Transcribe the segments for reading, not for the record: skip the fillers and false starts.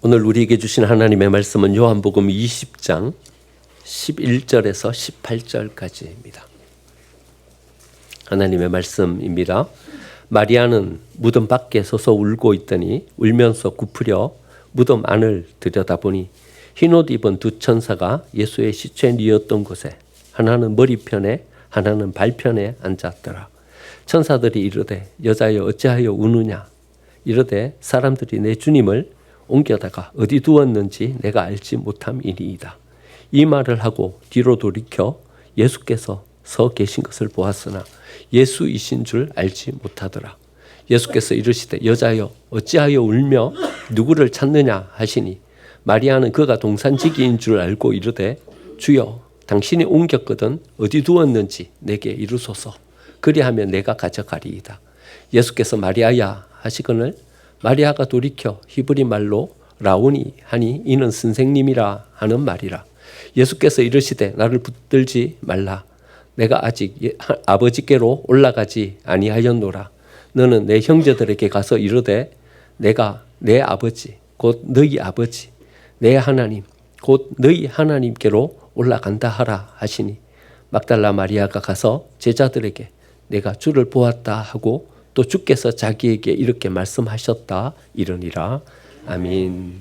오늘 우리에게 주신 하나님의 말씀은 요한복음 20장 11절에서 18절까지입니다. 하나님의 말씀입니다. 마리아는 무덤 밖에 서서 울고 있더니 울면서 굽으려 무덤 안을 들여다보니 흰옷 입은 두 천사가 예수의 시체 뉘었던 곳에 하나는 머리편에 하나는 발편에 앉았더라. 천사들이 이르되 여자여 어찌하여 우느냐 이르되 사람들이 내 주님을 옮겨다가 어디 두었는지 내가 알지 못함이니이다. 이 말을 하고 뒤로 돌이켜 예수께서 서 계신 것을 보았으나 예수이신 줄 알지 못하더라. 예수께서 이르시되 여자여 어찌하여 울며 누구를 찾느냐 하시니 마리아는 그가 동산지기인 줄 알고 이르되 주여 당신이 옮겼거든 어디 두었는지 내게 이르소서. 그리하면 내가 가져가리이다. 예수께서 마리아야 하시거늘 마리아가 돌이켜 히브리 말로 라오니 하니 이는 선생님이라 하는 말이라. 예수께서 이르시되 나를 붙들지 말라. 내가 아직 아버지께로 올라가지 아니하였노라. 너는 내 형제들에게 가서 이르되 내가 내 아버지 곧 너희 아버지 내 하나님 곧 너희 하나님께로 올라간다 하라 하시니 막달라 마리아가 가서 제자들에게 내가 주를 보았다 하고 또 주께서 자기에게 이렇게 말씀하셨다 이러니라. 아멘.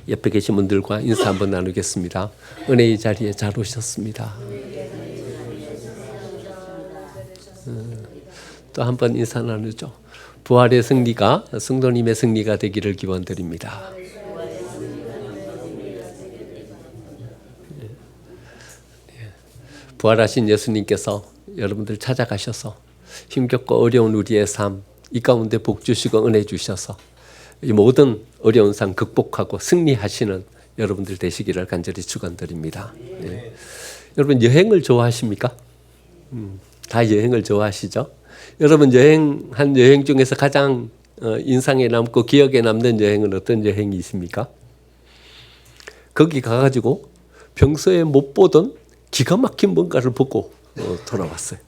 옆에 계신 분들과 인사 한번 나누겠습니다. 은혜의 자리에 잘 오셨습니다. 또 한번 인사 나누죠. 부활의 승리가 성도님의 승리가 되기를 기원드립니다. 부활하신 예수님께서 여러분들 찾아가셔서 힘겹고 어려운 우리의 삶, 이 가운데 복 주시고 은혜 주셔서 이 모든 어려운 삶 극복하고 승리하시는 여러분들 되시기를 간절히 축원드립니다. 네. 여러분 여행을 좋아하십니까? 다 여행을 좋아하시죠? 여러분 여행 중에서 가장 인상에 남고 기억에 남는 여행은 어떤 여행이십니까? 거기 가가지고 평소에 못 보던 기가 막힌 뭔가를 보고 돌아왔어요.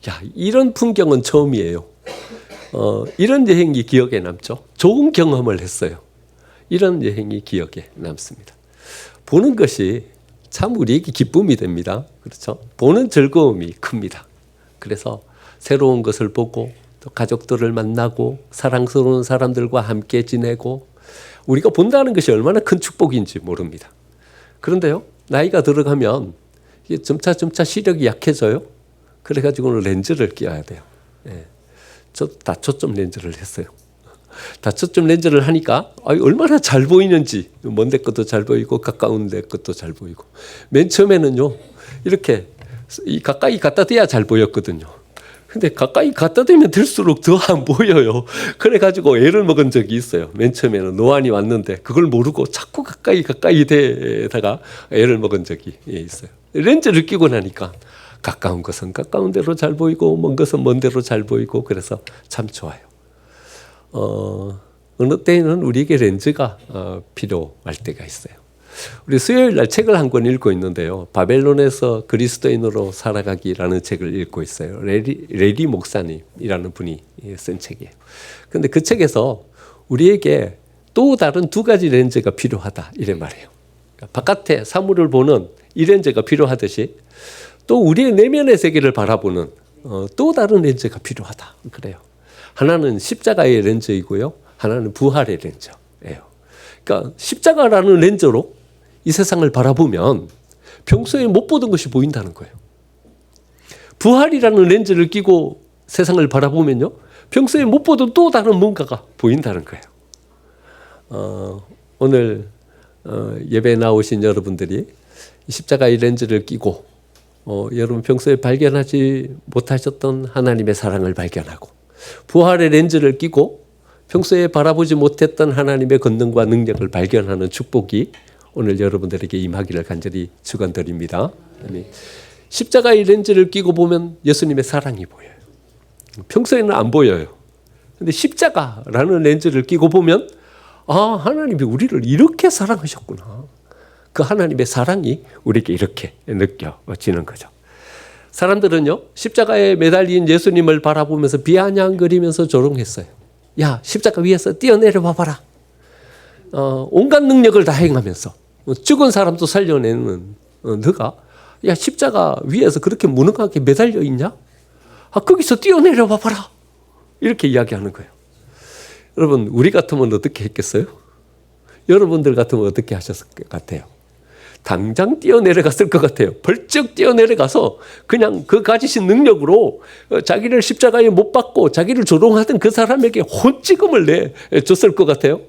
야, 이런 풍경은 처음이에요. 이런 여행이 기억에 남죠. 좋은 경험을 했어요. 이런 여행이 기억에 남습니다. 보는 것이 참 우리에게 기쁨이 됩니다. 그렇죠? 보는 즐거움이 큽니다. 그래서 새로운 것을 보고 또 가족들을 만나고 사랑스러운 사람들과 함께 지내고 우리가 본다는 것이 얼마나 큰 축복인지 모릅니다. 그런데요, 나이가 들어가면 이게 점차 시력이 약해져요. 그래가지고는 렌즈를 끼워야 돼요. 예. 저 다초점 렌즈를 했어요. 다초점 렌즈를 하니까 얼마나 잘 보이는지 먼 데 것도 잘 보이고 가까운 데 것도 잘 보이고 맨 처음에는요 이렇게 가까이 갖다 대야 잘 보였거든요. 근데 가까이 갖다 대면 될수록 더 안 보여요. 그래가지고 애를 먹은 적이 있어요. 맨 처음에는 노안이 왔는데 그걸 모르고 자꾸 가까이 대다가 애를 먹은 적이 있어요. 렌즈를 끼고 나니까 가까운 것은 가까운 대로 잘 보이고 먼 것은 먼 대로 잘 보이고 그래서 참 좋아요. 어느 때에는 우리에게 렌즈가 필요할 때가 있어요. 우리 수요일 날 책을 한 권 읽고 있는데요. 바벨론에서 그리스도인으로 살아가기라는 책을 읽고 있어요. 레리 목사님이라는 분이 쓴 책이에요. 그런데 그 책에서 우리에게 또 다른 두 가지 렌즈가 필요하다 이래 말해요. 그러니까 바깥에 사물을 보는 이 렌즈가 필요하듯이 또 우리의 내면의 세계를 바라보는 또 다른 렌즈가 필요하다 그래요. 하나는 십자가의 렌즈이고요. 하나는 부활의 렌즈예요. 그러니까 십자가라는 렌즈로 이 세상을 바라보면 평소에 못 보던 것이 보인다는 거예요. 부활이라는 렌즈를 끼고 세상을 바라보면요. 평소에 못 보던 또 다른 뭔가가 보인다는 거예요. 오늘 예배에 나오신 여러분들이 십자가의 렌즈를 끼고 여러분 평소에 발견하지 못하셨던 하나님의 사랑을 발견하고 부활의 렌즈를 끼고 평소에 바라보지 못했던 하나님의 권능과 능력을 발견하는 축복이 오늘 여러분들에게 임하기를 간절히 축원드립니다. 십자가의 렌즈를 끼고 보면 예수님의 사랑이 보여요. 평소에는 안 보여요. 그런데 십자가라는 렌즈를 끼고 보면 하나님이 우리를 이렇게 사랑하셨구나. 그 하나님의 사랑이 우리에게 이렇게 느껴지는 거죠. 사람들은요 십자가에 매달린 예수님을 바라보면서 비아냥거리면서 조롱했어요. 야, 십자가 위에서 뛰어내려 봐봐라. 온갖 능력을 다 행하면서 죽은 사람도 살려내는 너가 야 십자가 위에서 그렇게 무능하게 매달려 있냐? 거기서 뛰어내려 봐봐라. 이렇게 이야기하는 거예요. 여러분 우리 같으면 어떻게 했겠어요? 여러분들 같으면 어떻게 하셨을 것 같아요? 당장 뛰어내려갔을 것 같아요. 벌쩍 뛰어내려가서 그냥 그 가지신 능력으로 자기를 십자가에 못 박고 자기를 조롱하던 그 사람에게 혼찌금을 내줬을 것 같아요.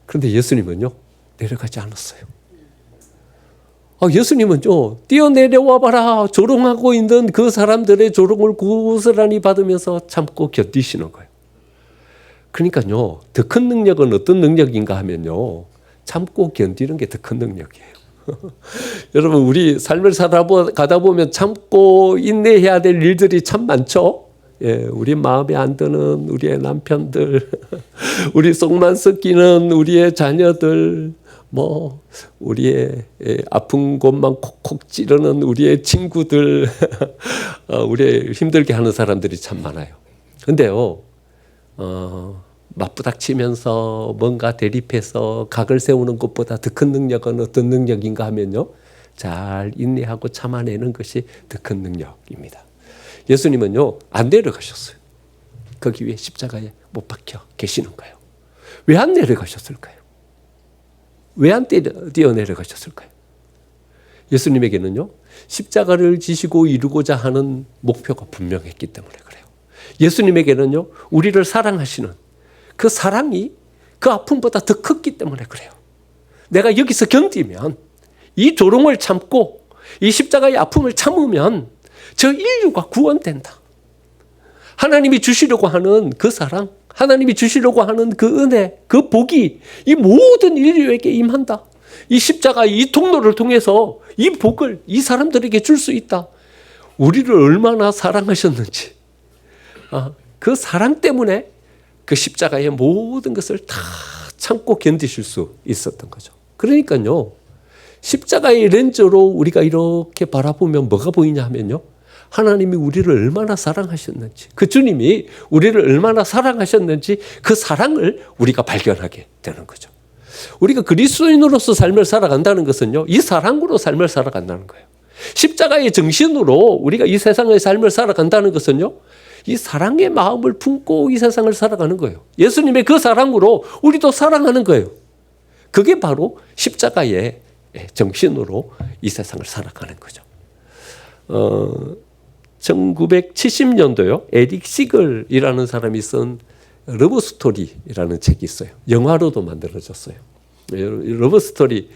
그런데 예수님은요 내려가지 않았어요. 예수님은요 뛰어내려와 봐라 조롱하고 있는 그 사람들의 조롱을 고스란히 받으면서 참고 견디시는 거예요. 그러니까요 더 큰 능력은 어떤 능력인가 하면요 참고 견디는 게 더 큰 능력이에요. 여러분 우리 삶을 살아가다 보면 참고 인내해야 될 일들이 참 많죠. 예, 우리 마음에 안 드는 우리의 남편들, 우리 속만 썩기는 우리의 자녀들, 우리의 아픈 곳만 콕콕 찌르는 우리의 친구들, 우리 힘들게 하는 사람들이 참 많아요. 근데요, 맞부닥치면서 뭔가 대립해서 각을 세우는 것보다 더 큰 능력은 어떤 능력인가 하면요, 잘 인내하고 참아내는 것이 더 큰 능력입니다. 예수님은요 안 내려가셨어요. 거기 위에 십자가에 못 박혀 계시는 거예요. 왜 안 내려가셨을까요? 왜 안 뛰어내려가셨을까요? 예수님에게는요 십자가를 지시고 이루고자 하는 목표가 분명했기 때문에 그래요. 예수님에게는요 우리를 사랑하시는 그 사랑이 그 아픔보다 더 컸기 때문에 그래요. 내가 여기서 견디면 이 조롱을 참고 이 십자가의 아픔을 참으면 저 인류가 구원된다. 하나님이 주시려고 하는 그 사랑, 하나님이 주시려고 하는 그 은혜, 그 복이 이 모든 인류에게 임한다. 이 십자가 이 통로를 통해서 이 복을 이 사람들에게 줄 수 있다. 우리를 얼마나 사랑하셨는지 그 사랑 때문에 그 십자가의 모든 것을 다 참고 견디실 수 있었던 거죠. 그러니까요 십자가의 렌즈로 우리가 이렇게 바라보면 뭐가 보이냐 하면요 하나님이 우리를 얼마나 사랑하셨는지, 그 주님이 우리를 얼마나 사랑하셨는지 그 사랑을 우리가 발견하게 되는 거죠. 우리가 그리스도인으로서 삶을 살아간다는 것은요 이 사랑으로 삶을 살아간다는 거예요. 십자가의 정신으로 우리가 이 세상의 삶을 살아간다는 것은요 이 사랑의 마음을 품고 이 세상을 살아가는 거예요. 예수님의 그 사랑으로 우리도 사랑하는 거예요. 그게 바로 십자가의 정신으로 이 세상을 살아가는 거죠. 1970년도요. 에릭 시글이라는 사람이 쓴 러브 스토리라는 책이 있어요. 영화로도 만들어졌어요. 러브 스토리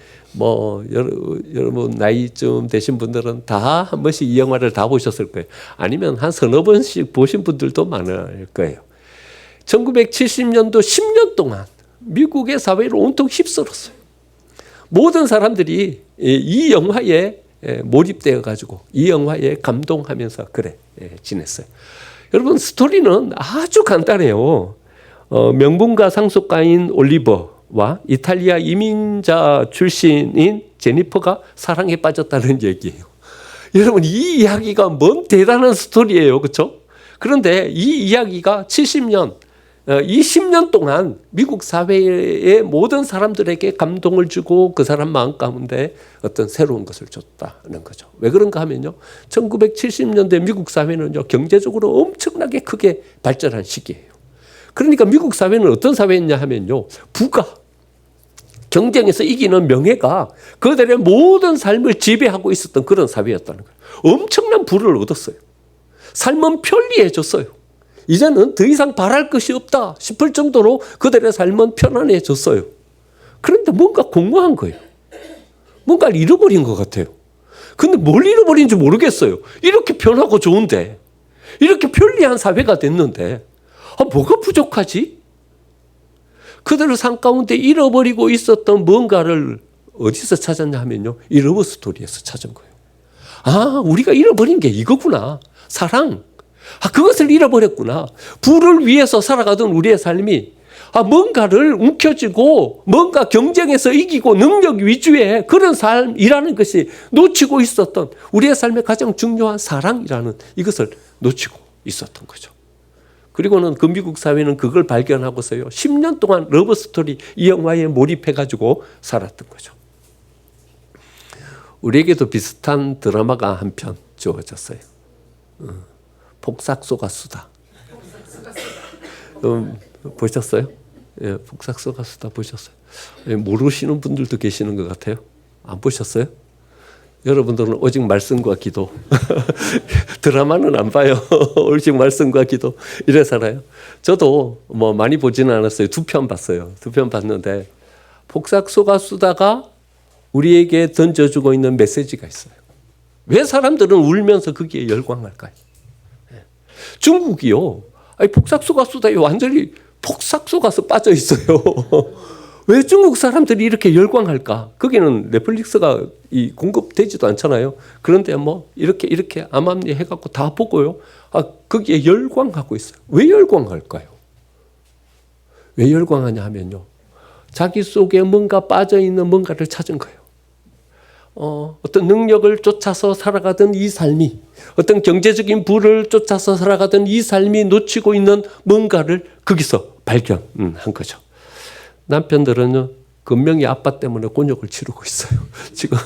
여러분 나이쯤 되신 분들은 다 한 번씩 이 영화를 다 보셨을 거예요. 아니면 한 서너 번씩 보신 분들도 많을 거예요. 1970년도 10년 동안 미국의 사회를 온통 휩쓸었어요. 모든 사람들이 이 영화에 몰입되어 가지고 이 영화에 감동하면서 그래 지냈어요. 여러분 아주 간단해요. 명분가 상속가인 올리버와 이탈리아 이민자 출신인 제니퍼가 사랑에 빠졌다는 얘기예요. 여러분 이 이야기가 뭔 대단한 스토리예요. 그렇죠? 그런데 이 이야기가 70년 이 10년 동안 미국 사회의 모든 사람들에게 감동을 주고 그 사람 마음 가운데 어떤 새로운 것을 줬다는 거죠. 왜 그런가 하면요. 1970년대 미국 사회는요, 경제적으로 엄청나게 크게 발전한 시기예요. 그러니까 미국 사회는 어떤 사회였냐 하면요. 부가, 경쟁에서 이기는 명예가 그들의 모든 삶을 지배하고 있었던 그런 사회였다는 거예요. 엄청난 부를 얻었어요. 삶은 편리해졌어요. 이제는 더 이상 바랄 것이 없다 싶을 정도로 그들의 삶은 편안해졌어요. 그런데 뭔가 공허한 거예요. 뭔가를 잃어버린 것 같아요. 근데 뭘 잃어버린지 모르겠어요. 이렇게 편하고 좋은데, 이렇게 편리한 사회가 됐는데 뭐가 부족하지? 그들의 삶 가운데 잃어버리고 있었던 뭔가를 어디서 찾았냐 하면요, 이 러브 스토리에서 찾은 거예요. 우리가 잃어버린 게 이거구나. 사랑. 그것을 잃어버렸구나. 부를 위해서 살아가던 우리의 삶이 뭔가를 움켜쥐고 뭔가 경쟁에서 이기고 능력 위주의 그런 삶이라는 것이 놓치고 있었던 우리의 삶의 가장 중요한 사랑이라는 이것을 놓치고 있었던 거죠. 그리고는 그 미국 사회는 그걸 발견하고서요. 10년 동안 러브스토리 이 영화에 몰입해가지고 살았던 거죠. 우리에게도 비슷한 드라마가 한 편 주어졌어요. 폭삭소가 수다. 보셨어요? 예, 폭삭소가 수다 보셨어요? 예, 모르시는 분들도 계시는 것 같아요. 안 보셨어요? 여러분들은 오직 말씀과 기도. 드라마는 안 봐요. 오직 말씀과 기도. 이래 살아요. 저도 뭐 많이 보지는 않았어요. 2편 봤어요. 2편 봤는데 폭삭소가 수다가 우리에게 던져주고 있는 메시지가 있어요. 왜 사람들은 울면서 거기에 열광할까요? 중국이요. 아니, 폭삭소가 수다에 완전히 폭삭소가서 빠져 있어요. 왜 중국 사람들이 이렇게 열광할까? 거기는 넷플릭스가 공급되지도 않잖아요. 그런데 뭐 이렇게 암암리 해갖고 다 보고요. 거기에 열광하고 있어요. 왜 열광할까요? 왜 열광하냐 하면요. 자기 속에 뭔가 빠져있는 뭔가를 찾은 거예요. 어떤 능력을 쫓아서 살아가던 이 삶이, 어떤 경제적인 부를 쫓아서 살아가던 이 삶이 놓치고 있는 뭔가를 거기서 발견한 거죠. 남편들은 금명이 아빠 때문에 곤욕을 치르고 있어요. 지금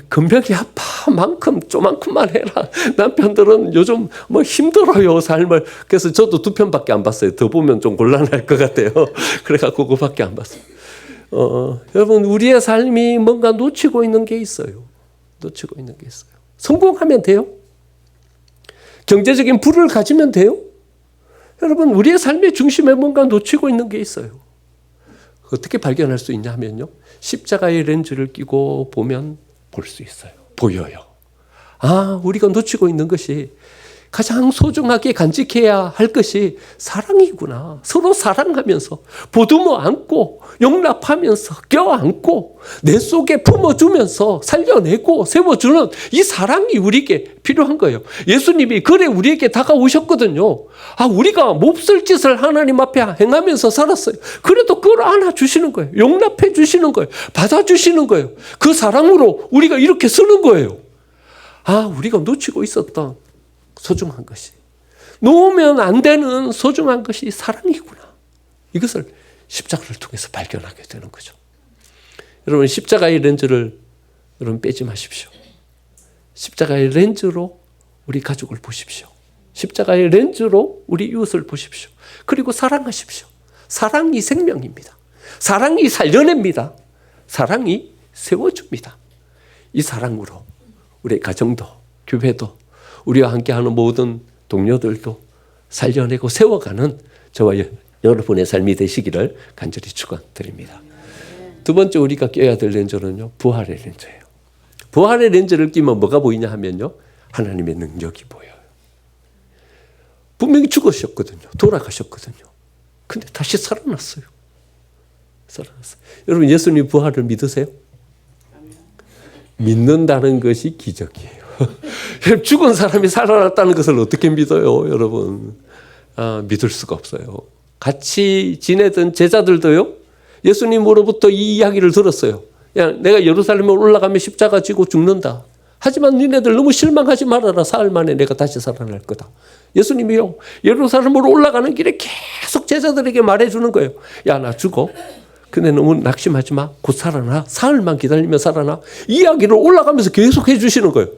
금명이 아빠만큼 조만큼만 해라. 남편들은 요즘 뭐 힘들어요, 삶을. 그래서 저도 2편밖에 안 봤어요. 더 보면 좀 곤란할 것 같아요. 그래갖고 그거밖에 안 봤어요. 여러분, 우리의 삶이 뭔가 놓치고 있는 게 있어요. 놓치고 있는 게 있어요. 성공하면 돼요? 경제적인 부를 가지면 돼요? 여러분, 우리의 삶의 중심에 뭔가 놓치고 있는 게 있어요. 어떻게 발견할 수 있냐 하면요. 십자가의 렌즈를 끼고 보면 볼 수 있어요. 보여요. 우리가 놓치고 있는 것이 가장 소중하게 간직해야 할 것이 사랑이구나. 서로 사랑하면서 보듬어 안고 용납하면서 껴안고 내 속에 품어주면서 살려내고 세워주는 이 사랑이 우리에게 필요한 거예요. 예수님이 그래 우리에게 다가오셨거든요. 우리가 몹쓸 짓을 하나님 앞에 행하면서 살았어요. 그래도 그걸 안아주시는 거예요. 용납해 주시는 거예요. 받아주시는 거예요. 그 사랑으로 우리가 이렇게 쓰는 거예요. 우리가 놓치고 있었던 소중한 것이, 놓으면 안 되는 소중한 것이 사랑이구나. 이것을 십자가를 통해서 발견하게 되는 거죠. 여러분, 십자가의 렌즈를 여러분 빼지 마십시오. 십자가의 렌즈로 우리 가족을 보십시오. 십자가의 렌즈로 우리 이웃을 보십시오. 그리고 사랑하십시오. 사랑이 생명입니다. 사랑이 살려냅니다. 사랑이 세워줍니다. 이 사랑으로 우리 가정도, 교회도, 우리와 함께하는 모든 동료들도 살려내고 세워가는 저와 여러분의 삶이 되시기를 간절히 축원드립니다. 두 번째 우리가 껴야 될 렌즈는요, 부활의 렌즈예요. 부활의 렌즈를 끼면 뭐가 보이냐 하면요, 하나님의 능력이 보여요. 분명히 죽으셨거든요. 돌아가셨거든요. 근데 다시 살아났어요. 여러분, 예수님 부활을 믿으세요? 믿는다는 것이 기적이에요. 죽은 사람이 살아났다는 것을 어떻게 믿어요, 여러분? 믿을 수가 없어요. 같이 지내던 제자들도요, 예수님으로부터 이 이야기를 들었어요. 내가 예루살렘에 올라가면 십자가 지고 죽는다. 하지만 니네들 너무 실망하지 말아라. 사흘 만에 내가 다시 살아날 거다. 예수님이요, 예루살렘으로 올라가는 길에 계속 제자들에게 말해주는 거예요. 나 죽어. 근데 너무 낙심하지 마. 곧 살아나. 사흘만 기다리면 살아나. 이야기를 올라가면서 계속 해주시는 거예요.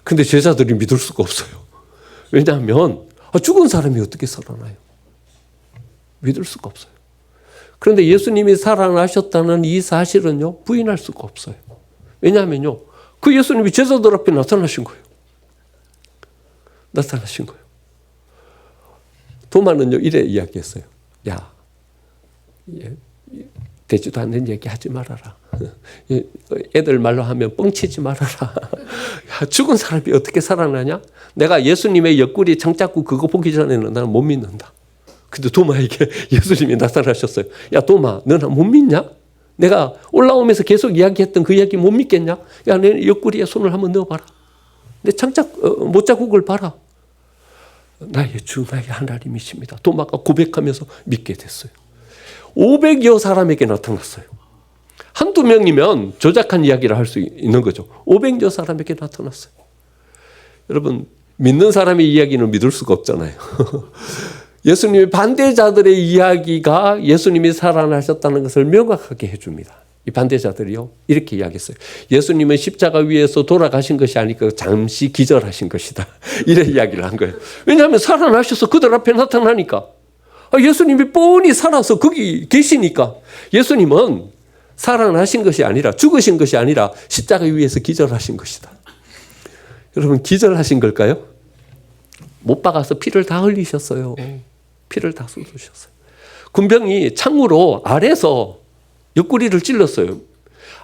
근데 제자들이 믿을 수가 없어요. 왜냐하면 죽은 사람이 어떻게 살아나요? 믿을 수가 없어요. 그런데 예수님이 살아나셨다는 이 사실은요, 부인할 수가 없어요. 왜냐하면요, 그 예수님이 제자들 앞에 나타나신 거예요. 나타나신 거예요. 도마는요, 이래 이야기했어요. 되지도 않는 얘기 하지 말아라. 애들 말로 하면 뻥치지 말아라. 죽은 사람이 어떻게 살아나냐? 내가 예수님의 옆구리 장자국 그거 보기 전에는 나는 못 믿는다. 근데 도마에게 예수님이 나타나셨어요. 도마, 너는 못 믿냐? 내가 올라오면서 계속 이야기했던 그 이야기 못 믿겠냐? 내 옆구리에 손을 한번 넣어봐라. 내 못자국을 봐라. 나의 주, 나의 하나님이십니다. 도마가 고백하면서 믿게 됐어요. 500여 사람에게 나타났어요. 한두 명이면 조작한 이야기를 할 수 있는 거죠. 500여 사람에게 나타났어요. 여러분, 믿는 사람의 이야기는 믿을 수가 없잖아요. 예수님의 반대자들의 이야기가 예수님이 살아나셨다는 것을 명확하게 해줍니다. 이 반대자들이요, 이렇게 이야기했어요. 예수님은 십자가 위에서 돌아가신 것이 아니고 잠시 기절하신 것이다. 이런 이야기를 한 거예요. 왜냐하면 살아나셔서 그들 앞에 나타나니까. 예수님이 뻔히 살아서 거기 계시니까. 예수님은 살아나신 것이 아니라, 죽으신 것이 아니라 십자가 위에서 기절하신 것이다. 여러분, 기절하신 걸까요? 못 박아서 피를 다 흘리셨어요. 피를 다 쏟으셨어요. 군병이 창으로 아래서 옆구리를 찔렀어요.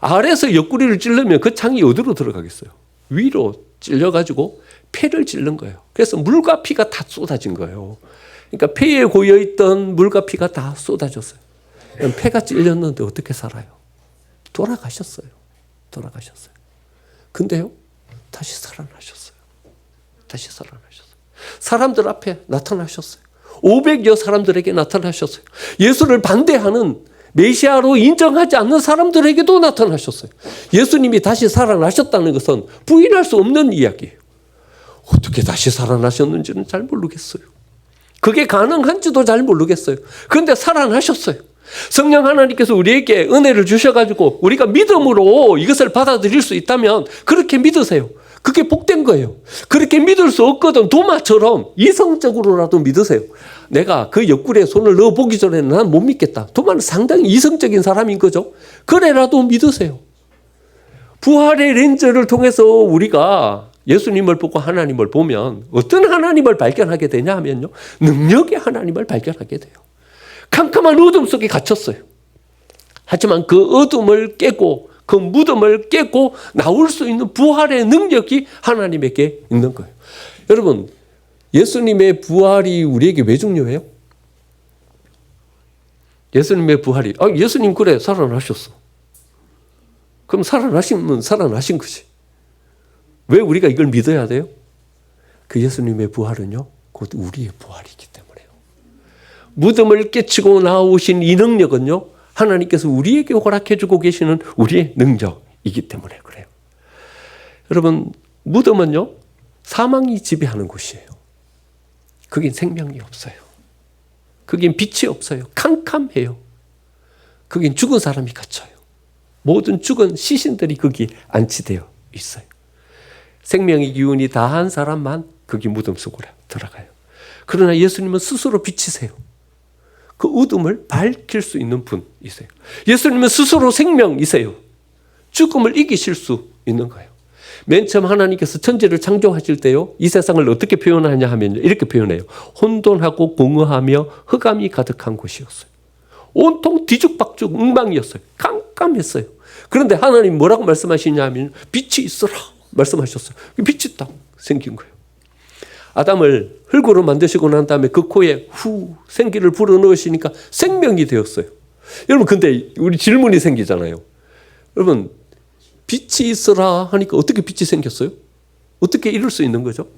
아래서 옆구리를 찔르면 그 창이 어디로 들어가겠어요? 위로 찔려가지고 폐를 찔른 거예요. 그래서 물과 피가 다 쏟아진 거예요. 그러니까 폐에 고여있던 물과 피가 다 쏟아졌어요. 폐가 찔렸는데 어떻게 살아요? 돌아가셨어요. 돌아가셨어요. 근데요, 다시 살아나셨어요. 다시 살아나셨어요. 사람들 앞에 나타나셨어요. 500여 사람들에게 나타나셨어요. 예수를 반대하는, 메시아로 인정하지 않는 사람들에게도 나타나셨어요. 예수님이 다시 살아나셨다는 것은 부인할 수 없는 이야기예요. 어떻게 다시 살아나셨는지는 잘 모르겠어요. 그게 가능한지도 잘 모르겠어요. 그런데 살아나셨어요. 성령 하나님께서 우리에게 은혜를 주셔가지고 우리가 믿음으로 이것을 받아들일 수 있다면 그렇게 믿으세요. 그게 복된 거예요. 그렇게 믿을 수 없거든 도마처럼 이성적으로라도 믿으세요. 내가 그 옆구리에 손을 넣어보기 전에는 난 못 믿겠다. 도마는 상당히 이성적인 사람인 거죠. 그래라도 믿으세요. 부활의 렌즈를 통해서 우리가 예수님을 보고 하나님을 보면 어떤 하나님을 발견하게 되냐 하면요, 능력의 하나님을 발견하게 돼요. 캄캄한 어둠 속에 갇혔어요. 하지만 그 어둠을 깨고 그 무덤을 깨고 나올 수 있는 부활의 능력이 하나님에게 있는 거예요. 여러분, 예수님의 부활이 우리에게 왜 중요해요? 예수님의 부활이, 예수님 그래 살아나셨어. 그럼 살아나시면 살아나신 거지. 왜 우리가 이걸 믿어야 돼요? 그 예수님의 부활은요, 곧 우리의 부활이기 때문에요. 무덤을 깨치고 나오신 이 능력은요, 하나님께서 우리에게 허락해 주고 계시는 우리의 능력이기 때문에 그래요. 여러분, 무덤은요, 사망이 지배하는 곳이에요. 거긴 생명이 없어요. 거긴 빛이 없어요. 캄캄해요. 거긴 죽은 사람이 갇혀요. 모든 죽은 시신들이 거기 안치되어 있어요. 생명의 기운이 다한 사람만 거기 무덤 속으로 들어가요. 그러나 예수님은 스스로 빛이세요. 그 어둠을 밝힐 수 있는 분이세요. 예수님은 스스로 생명이세요. 죽음을 이기실 수 있는 거예요. 맨 처음 하나님께서 천지를 창조하실 때요, 이 세상을 어떻게 표현하냐 하면 이렇게 표현해요. 혼돈하고 공허하며 흑암이 가득한 곳이었어요. 온통 뒤죽박죽 엉망이었어요. 깜깜했어요. 그런데 하나님 뭐라고 말씀하시냐 하면 빛이 있어라 말씀하셨어요. 빛이 딱 생긴 거예요. 아담을 흙으로 만드시고 난 다음에 그 코에 생기를 불어넣으시니까 생명이 되었어요. 여러분, 근데 우리 질문이 생기잖아요. 여러분, 빛이 있어라 하니까 어떻게 빛이 생겼어요? 어떻게 이룰 수 있는 거죠?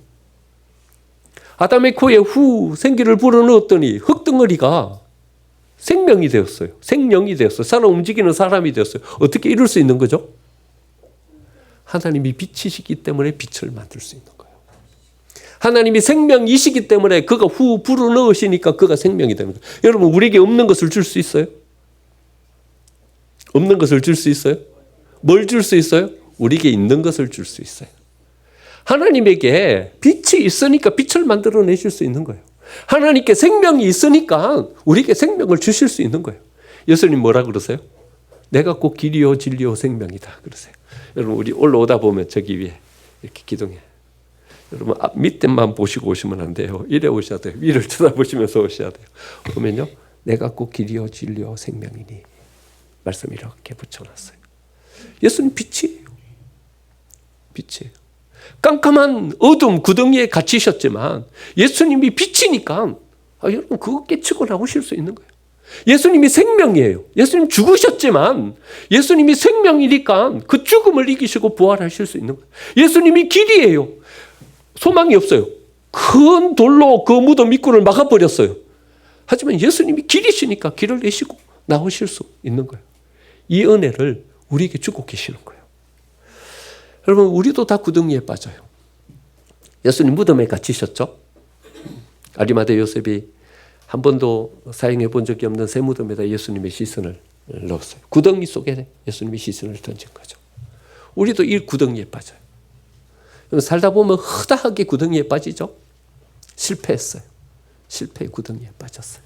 아담의 코에 생기를 불어넣었더니 흙덩어리가 생명이 되었어요. 생명이 되었어요. 살아 움직이는 사람이 되었어요. 어떻게 이룰 수 있는 거죠? 하나님이 빛이시기 때문에 빛을 만들 수 있는 거예요. 하나님이 생명이시기 때문에 그가 불어넣으시니까 그가 생명이 되는 거예요. 여러분, 우리에게 없는 것을 줄 수 있어요? 없는 것을 줄 수 있어요? 뭘 줄 수 있어요? 우리에게 있는 것을 줄 수 있어요. 하나님에게 빛이 있으니까 빛을 만들어내실 수 있는 거예요. 하나님께 생명이 있으니까 우리에게 생명을 주실 수 있는 거예요. 예수님 뭐라 그러세요? 내가 꼭 길이요 진리요 생명이다 그러세요. 여러분, 우리 올라오다 보면 저기 위에 이렇게 기둥에, 여러분 밑에만 보시고 오시면 안 돼요. 이래 오셔야 돼요. 위를 쳐다보시면서 오셔야 돼요. 보면요, 내가 꼭 길이요 진리요 생명이니 말씀 이렇게 붙여놨어요. 예수님 빛이에요. 빛이에요. 깜깜한 어둠 구덩이에 갇히셨지만 예수님이 빛이니까 여러분 그거 깨치고 나오실 수 있는 거예요. 예수님이 생명이에요. 예수님 죽으셨지만 예수님이 생명이니까 그 죽음을 이기시고 부활하실 수 있는 거예요. 예수님이 길이에요. 소망이 없어요. 큰 돌로 그 무덤 입구를 막아버렸어요. 하지만 예수님이 길이시니까 길을 내시고 나오실 수 있는 거예요. 이 은혜를 우리에게 주고 계시는 거예요. 여러분, 우리도 다 구덩이에 빠져요. 예수님 무덤에 갇히셨죠? 아리마대 요셉이 한 번도 사용해 본 적이 없는 새 무덤에다 예수님의 시선을 넣었어요. 구덩이 속에 예수님의 시선을 던진 거죠. 우리도 이 구덩이에 빠져요. 살다 보면 허다하게 구덩이에 빠지죠. 실패했어요. 실패의 구덩이에 빠졌어요.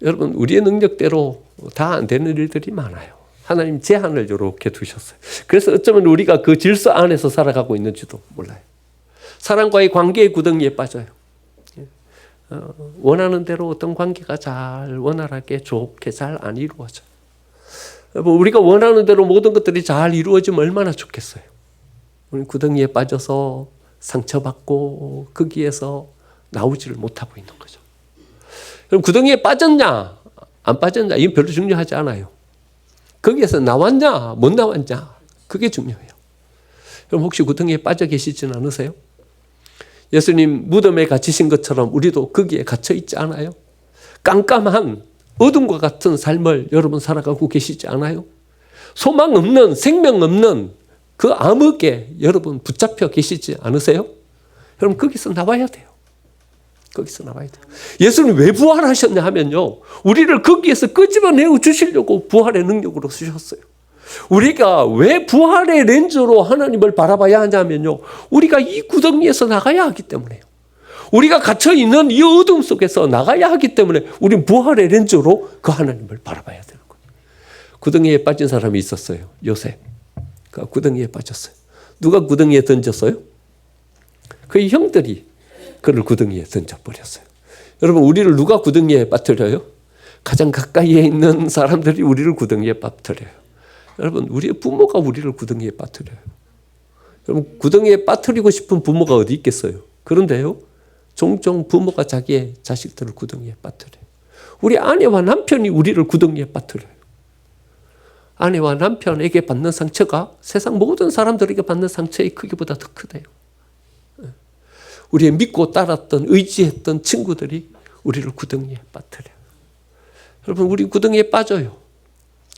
여러분, 우리의 능력대로 다 안 되는 일들이 많아요. 하나님 제한을 이렇게 두셨어요. 그래서 어쩌면 우리가 그 질서 안에서 살아가고 있는지도 몰라요. 사람과의 관계의 구덩이에 빠져요. 원하는 대로 어떤 관계가 잘 원활하게 좋게 잘 안 이루어져요. 우리가 원하는 대로 모든 것들이 잘 이루어지면 얼마나 좋겠어요. 우리 구덩이에 빠져서 상처받고 거기에서 나오지를 못하고 있는 거죠. 그럼 구덩이에 빠졌냐 안 빠졌냐 이건 별로 중요하지 않아요. 거기에서 나왔냐 못 나왔냐 그게 중요해요. 그럼 혹시 구덩이에 빠져 계시진 않으세요? 예수님 무덤에 갇히신 것처럼 우리도 거기에 갇혀 있지 않아요? 깜깜한 어둠과 같은 삶을 여러분 살아가고 계시지 않아요? 소망 없는 생명 없는 그 암흑에 여러분 붙잡혀 계시지 않으세요? 여러분 거기서 나와야 돼요. 거기서 나와야 돼요. 예수님 왜 부활하셨냐 하면요, 우리를 거기에서 끄집어내어 주시려고 부활의 능력으로 쓰셨어요. 우리가 왜 부활의 렌즈로 하나님을 바라봐야 하냐면요, 우리가 이 구덩이에서 나가야 하기 때문에요. 우리가 갇혀있는 이 어둠 속에서 나가야 하기 때문에 우리는 부활의 렌즈로 그 하나님을 바라봐야 되는 거예요. 구덩이에 빠진 사람이 있었어요. 요셉. 그 구덩이에 빠졌어요. 누가 구덩이에 던졌어요? 그의 형들이 그를 구덩이에 던져버렸어요. 여러분, 우리를 누가 구덩이에 빠뜨려요? 가장 가까이에 있는 사람들이 우리를 구덩이에 빠뜨려요. 여러분, 우리의 부모가 우리를 구덩이에 빠뜨려요. 여러분, 구덩이에 빠뜨리고 싶은 부모가 어디 있겠어요? 그런데요, 종종 부모가 자기의 자식들을 구덩이에 빠뜨려요. 우리 아내와 남편이 우리를 구덩이에 빠뜨려요. 아내와 남편에게 받는 상처가 세상 모든 사람들에게 받는 상처의 크기보다 더 크대요. 우리의 믿고 따랐던 의지했던 친구들이 우리를 구덩이에 빠뜨려요. 여러분, 우리 구덩이에 빠져요.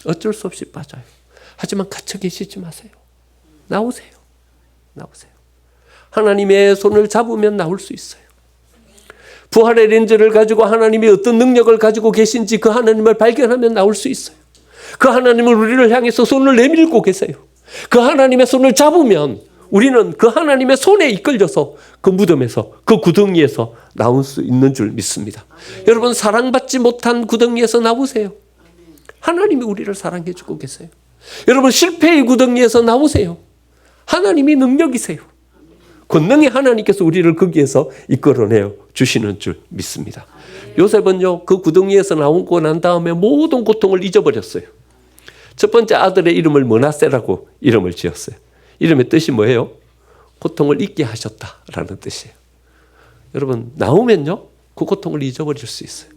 어쩔 수 없이 빠져요. 하지만 갇혀 계시지 마세요. 나오세요. 나오세요. 하나님의 손을 잡으면 나올 수 있어요. 부활의 렌즈를 가지고 하나님이 어떤 능력을 가지고 계신지 그 하나님을 발견하면 나올 수 있어요. 그 하나님을 우리를 향해서 손을 내밀고 계세요. 그 하나님의 손을 잡으면 우리는 그 하나님의 손에 이끌려서 그 무덤에서 그 구덩이에서 나올 수 있는 줄 믿습니다. 여러분, 사랑받지 못한 구덩이에서 나오세요. 하나님이 우리를 사랑해 주고 계세요. 여러분, 실패의 구덩이에서 나오세요. 하나님이 능력이세요. 권능의 하나님께서 우리를 거기에서 이끌어내어 주시는 줄 믿습니다. 요셉은요, 그 구덩이에서 나오고 난 다음에 모든 고통을 잊어버렸어요. 첫 번째 아들의 이름을 므낫세라고 이름을 지었어요. 이름의 뜻이 뭐예요? 고통을 잊게 하셨다라는 뜻이에요. 여러분, 나오면요, 그 고통을 잊어버릴 수 있어요.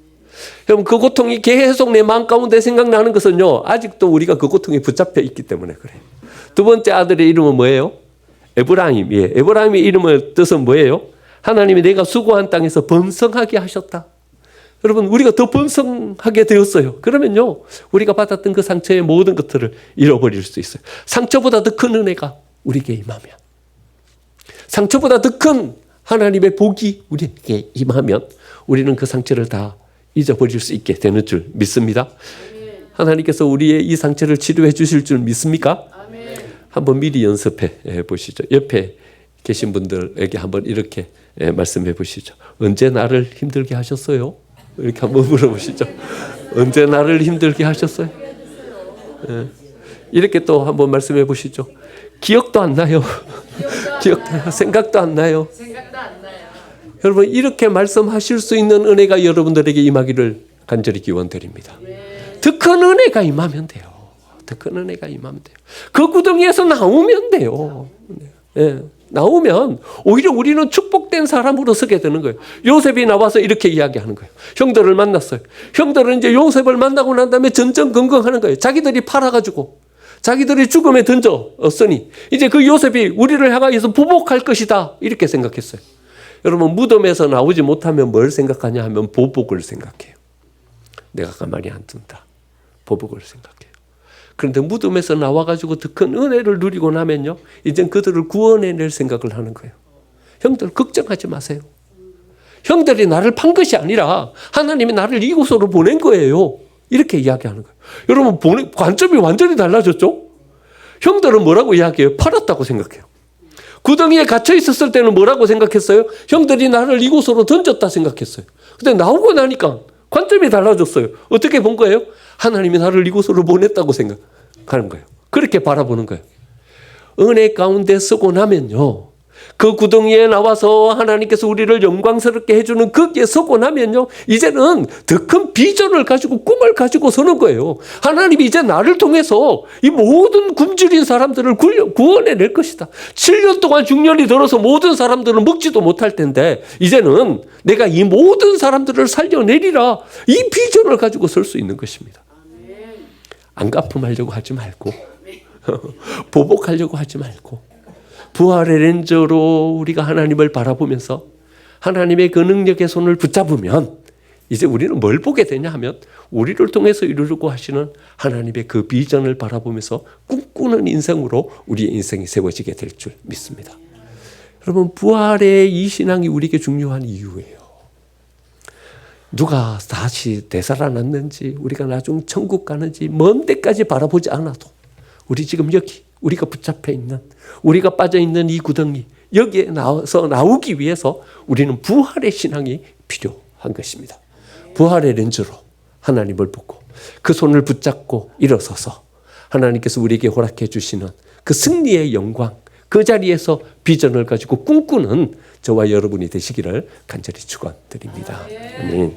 여러분, 그 고통이 계속 내 마음 가운데 생각나는 것은요, 아직도 우리가 그 고통에 붙잡혀 있기 때문에 그래요. 두 번째 아들의 이름은 뭐예요? 에브라임이에요. 에브라임의 이름의 뜻은 뭐예요? 하나님이 내가 수고한 땅에서 번성하게 하셨다. 여러분, 우리가 더 번성하게 되었어요. 그러면요, 우리가 받았던 그 상처의 모든 것들을 잃어버릴 수 있어요. 상처보다 더 큰 은혜가 우리에게 임하면, 상처보다 더 큰 하나님의 복이 우리에게 임하면 우리는 그 상처를 다 잊어버릴 수 있게 되는 줄 믿습니다. 하나님께서 우리의 이 상처를 치료해 주실 줄 믿습니까? 한번 미리 연습해 보시죠. 옆에 계신 분들에게 한번 이렇게 말씀해 보시죠. 언제 나를 힘들게 하셨어요? 이렇게 한번 물어보시죠. 언제 나를 힘들게 하셨어요? 이렇게 또 한번 말씀해 보시죠. 기억도 안 나요. 생각도 안 나요. 여러분, 이렇게 말씀하실 수 있는 은혜가 여러분들에게 임하기를 간절히 기원드립니다. 더 큰 은혜가 임하면 돼요. 더 큰 은혜가 임하면 돼요. 그 구덩이에서 나오면 돼요. 네. 나오면 오히려 우리는 축복된 사람으로 서게 되는 거예요. 요셉이 나와서 이렇게 이야기하는 거예요. 형들을 만났어요. 형들은 이제 요셉을 만나고 난 다음에 전전긍긍하는 거예요. 자기들이 팔아가지고 자기들이 죽음에 던졌으니 이제 그 요셉이 우리를 향하여서 보복할 것이다, 이렇게 생각했어요. 여러분, 무덤에서 나오지 못하면 뭘 생각하냐 하면 보복을 생각해요. 내가 가만히 안 둔다. 보복을 생각해요. 그런데 무덤에서 나와가지고 더 큰 은혜를 누리고 나면요, 이젠 그들을 구원해낼 생각을 하는 거예요. 형들 걱정하지 마세요. 형들이 나를 판 것이 아니라 하나님이 나를 이곳으로 보낸 거예요. 이렇게 이야기하는 거예요. 여러분 관점이 완전히 달라졌죠? 형들은 뭐라고 이야기해요? 팔았다고 생각해요. 구덩이에 갇혀 있었을 때는 뭐라고 생각했어요? 형들이 나를 이곳으로 던졌다 생각했어요. 근데 나오고 나니까 관점이 달라졌어요. 어떻게 본 거예요? 하나님이 나를 이곳으로 보냈다고 생각하는 거예요. 그렇게 바라보는 거예요. 은혜 가운데 서고 나면요, 그 구덩이에 나와서 하나님께서 우리를 영광스럽게 해주는 거기에 서고 나면요, 이제는 더 큰 비전을 가지고 꿈을 가지고 서는 거예요. 하나님이 이제 나를 통해서 이 모든 굶주린 사람들을 구원해낼 것이다. 7년 동안 중년이 들어서 모든 사람들은 먹지도 못할 텐데 이제는 내가 이 모든 사람들을 살려내리라. 이 비전을 가지고 설 수 있는 것입니다. 안가품하려고 하지 말고 보복하려고 하지 말고 부활의 렌저로 우리가 하나님을 바라보면서 하나님의 그 능력의 손을 붙잡으면 이제 우리는 뭘 보게 되냐 하면 우리를 통해서 이루려고 하시는 하나님의 그 비전을 바라보면서 꿈꾸는 인생으로 우리의 인생이 세워지게 될 줄 믿습니다. 여러분, 부활의 이 신앙이 우리에게 중요한 이유예요. 누가 다시 되살아났는지 우리가 나중 천국 가는지 먼 데까지 바라보지 않아도 우리 지금 여기 우리가 붙잡혀 있는, 우리가 빠져 있는 이 구덩이, 여기에 나오기 위해서 우리는 부활의 신앙이 필요한 것입니다. 부활의 렌즈로 하나님을 보고 그 손을 붙잡고 일어서서 하나님께서 우리에게 허락해 주시는 그 승리의 영광, 그 자리에서 비전을 가지고 꿈꾸는 저와 여러분이 되시기를 간절히 축원드립니다. 아멘.